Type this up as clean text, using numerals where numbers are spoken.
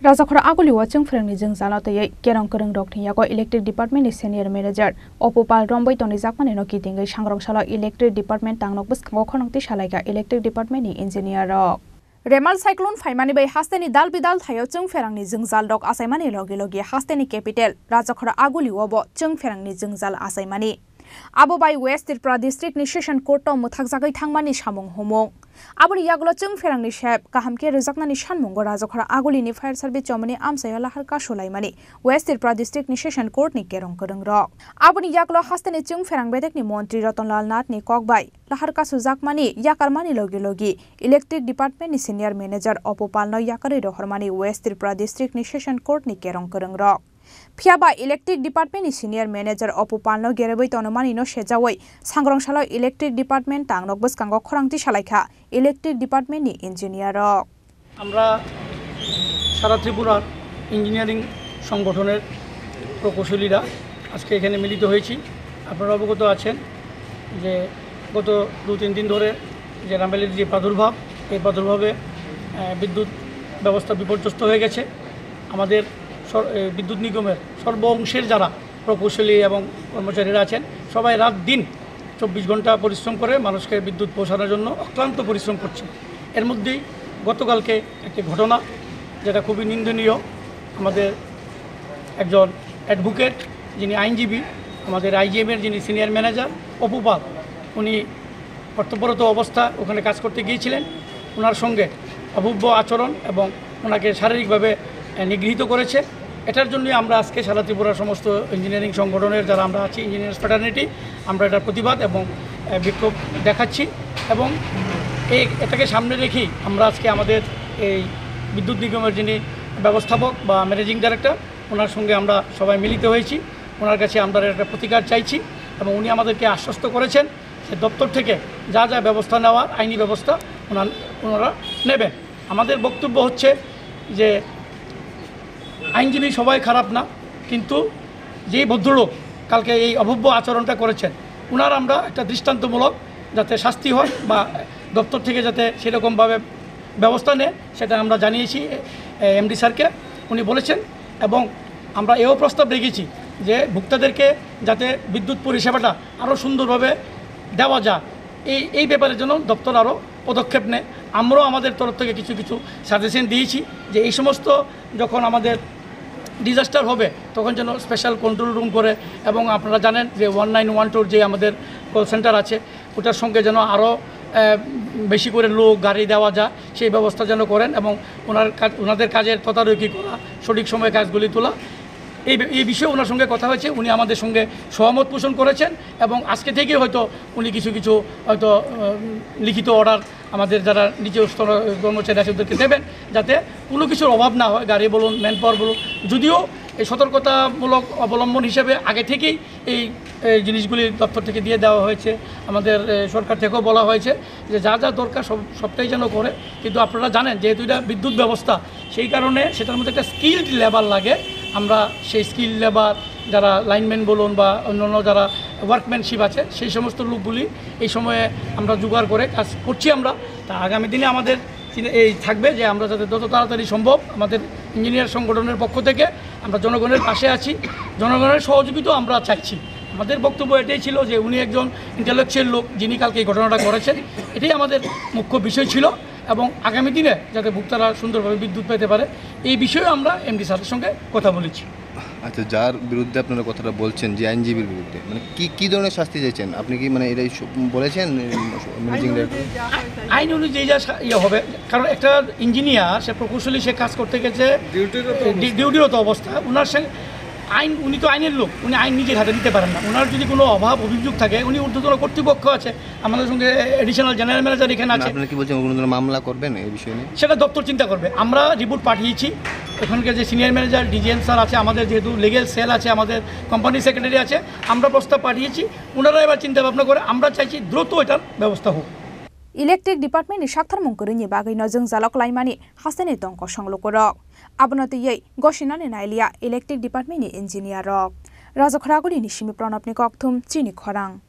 Rajakhara Aguli watching Frank Zalata Kerong Kerong Doctor Yago Electric Department Senior Manager Opopal Romboy Tony Zakman and Okiting Shangrong Shala Electric Department Tangnokbus Kokonong Tishalaka Electric Department Engineer Rock. Remal Cyclone Faimani by Hasteni Dal Bidal Hayo Chung Ferangni Zungzal Dog Asaimani Logilogi Hasteni Capital Rajakhara Aguli Wobo Chung Ferangni Zungzal Asaimani Abo by West Tripura District Nishan Koto Mutakzagai Tangmani Shamong Homong Aburi Yaglo Chung Ferangni Shep Kahamke Rizaknani Shanmongo Rajakhara Aguli ni Fire Service Chomani Amsayala Harka Shulaimani West Tripura District Nishan Court ni Kerong Kerong Rock Abuni Yaglo Hasteni Chung Ferang Bedek ni Montri Ratonlal Nat ni Kokbai Laharka Suzakmani Yakarmani Logi Electric Department ni Senior Manager Opopalno Yakari Rohormani West Tripura District Nishan Court ni Kerong Kerong Rock Phiaba Electric Department ni Senior Manager Opopalno Gereboi Tonomani no Shejawai Sangrong Shala Electric Department Tangnok Bus Kango Khorangti Shalaikha Electric Department ni Engineer Rock আমরা সারা ত্রিপুরার engineering সংগঠনের প্রকৌশলীরা আজকে এখানে মিলিত হয়েছি আপনারা অবগত আছেন যে গত 2-3 দিন ধরে যে রামবেলের যে প্রাদুর্ভাব এই প্রাদুর্ভাবে বিদ্যুৎ ব্যবস্থা বিপর্যস্ত হয়ে গেছে আমাদের বিদ্যুৎ নিগমের সর্ব অংশের যারা প্রকৌশলী এবং কর্মচারীরা আছেন সবাই রাত দিন 24 ঘন্টা পরিশ্রম করে মানুষকে বিদ্যুৎ পৌঁছানোর জন্য অক্লান্ত পরিশ্রম করছে এর মধ্যেই গতকালকে একটি ঘটনা যেটা খুবই নিন্দনীয় আমাদের একজন অ্যাডভোকেট যিনি আইনজীবী আমাদের আইজিএমের যিনি সিনিয়র ম্যানেজার অপুপাল উনি কর্তব্যরত অবস্থা ওখানে কাজ করতে গিয়েছিলেন ওনার সঙ্গে অভব্য আচরণ এবং ওনাকে শারীরিকভাবে নিগৃহীত করেছে এটার জন্যই আমরা আজকে সারা ত্রিপুরার সমস্ত ইঞ্জিনিয়ারিং সংগঠনের যারা আমরা আছি ইঞ্জিনিয়ার্স ফ্রেটার্নিটি আমরা এটার প্রতিবাদ এবং বিক্ষোভ দেখাচ্ছি এবং এটাকে সামনে রেখেই আমরা আজকে আমাদের এই বিদ্যুৎ নিগমের যিনি ব্যবস্থাপক বা ম্যানেজিং ডাইরেক্টর ওনার সঙ্গে আমরা সবাই মিলিত হয়েছি ওনার কাছে আমরা একটা প্রতিকার চাইছি এবং উনি আমাদেরকে আশ্বস্ত করেছেন যে দপ্তর থেকে যা যা ব্যবস্থা নেওয়ার আইনি ব্যবস্থা ওনারা নেবেন আমাদের বক্তব্য হচ্ছে যে আইনজীবী সবাই খারাপ না কিন্তু যেই ভদ্রলোক কালকে এই অভব্য আচরণটা করেছেন ওনার আমরা একটা দৃষ্টান্তমূলক যাতে শাস্তি হয় বা দপ্তর থেকে যাতে সেরকমভাবে ব্যবস্থা নেয় সেটা আমরা জানিয়েছি এমডি স্যারকে উনি বলেছেন এবং আমরা এও প্রস্তাব রেখেছি যে ভোক্তাদেরকে যাতে বিদ্যুৎ পরিষেবাটা আরও সুন্দরভাবে দেওয়া যায় এই ব্যাপারের জন্য দপ্তর আরও পদক্ষেপ নেয় আমরাও আমাদের তরফ থেকে কিছু কিছু সাজেশন দিয়েছি যে এই সমস্ত যখন আমাদের ডিজাস্টার হবে তখন যেন স্পেশাল কন্ট্রোল রুম করে এবং আপনারা জানেন যে 1912 যে আমাদের কল সেন্টার আছে ওটার সঙ্গে যেন আরও বেশি করে লোক গাড়ি দেওয়া যায় সেই ব্যবস্থা যেন করেন এবং ওনাদের কাজের তদারকি করা সঠিক সময়ে কাজগুলি তোলা এই বিষয়ে ওনার সঙ্গে কথা হয়েছে উনি আমাদের সঙ্গে সহমত পোষণ করেছেন এবং আজকে থেকে হয়তো উনি কিছু হয়তো লিখিত অর্ডার আমাদের যারা নিচে স্তর কর্মচারী আছে ওদেরকে দেবেন যাতে কোনো কিছুর অভাব না হয় গাড়ি বলুন ম্যান পাওয়ার বলুন যদিও এই সতর্কতামূলক অবলম্বন হিসেবে আগে থেকেই এই জিনিসগুলি দপ্তর থেকে দিয়ে দেওয়া হয়েছে আমাদের সরকার থেকেও বলা হয়েছে যে যা যা দরকার সবটাই যেন করে কিন্তু আপনারা জানেন যেহেতু এটা বিদ্যুৎ ব্যবস্থা সেই কারণে সেটার মধ্যে একটা স্কিলড লেবার লাগে আমরা সেই স্কিল লেবার যারা লাইনম্যান বলুন বা অন্যান্য যারা ওয়ার্কম্যানশিপ আছে সেই সমস্ত লোকগুলি এই সময়ে আমরা জোগাড় করে কাজ করছি আমরা তা আগামী দিনে আমাদের এই থাকবে যে আমরা যাতে যত তাড়াতাড়ি সম্ভব আমাদের ইঞ্জিনিয়ার সংগঠনের পক্ষ থেকে আমরা জনগণের পাশে আছি জনগণের সহযোগিতাও আমরা চাইছি আমাদের বক্তব্য এটাই ছিল যে উনি একজন ইন্টেলেকচুয়াল লোক যিনি কালকে এই ঘটনাটা করেছেন এটাই আমাদের মুখ্য বিষয় ছিল এবং আগামী দিনে যাতে ভোক্তারা সুন্দরভাবে বিদ্যুৎ পেতে পারে এই বিষয়ে আমরা এমডি স্যারের সঙ্গে কথা বলেছি আচ্ছা যার বিরুদ্ধে আপনারা কথাটা বলছেন যে আইনজীবীর বিরুদ্ধে মানে কি ধরনের শাস্তি চাইছেন আপনি কি মানে এটাই বলেছেন আইন অনুযায়ী যা হবে কারণ একটা ইঞ্জিনিয়ার সে প্রকৌশলী সে কাজ করতে গেছে ডিউটিরত অবস্থা ওনার সঙ্গে আইন উনি তো আইনের লোক উনি আইন নিজের হাতে নিতে পারেন না ওনার যদি কোনো অভাব অভিযোগ থাকে উনি ঊর্ধ্বতন কর্তৃপক্ষ আছে আমাদের সঙ্গে এডিশনাল জেনারেল ম্যানেজার এখানে আছে আপনি কি বলছেন কোনো ধরনের মামলা করবেন এই বিষয়ে নিয়ে সেটা দপ্তর চিন্তা করবে আমরা রিপোর্ট পাঠিয়েছি ওখানকার যে সিনিয়র ম্যানেজার ডিজিএম স্যার আছে আমাদের যেহেতু লিগেল সেল আছে আমাদের কোম্পানি সেক্রেটারি আছে আমরা প্রস্তাব পাঠিয়েছি ওনারা এবার চিন্তা ভাবনা করে আমরা চাইছি দ্রুত এটার ব্যবস্থা হোক Electric Department ni Shakthar Mungkurini bagay na Zalok Laimani Hasani Tongko Shangloko Rock Abonati Ye Goshinani Nailia Electric Department ni Engineer Rock Rajakhara Aguli ni Shimi Pranap ni Kokthum Chini Khorang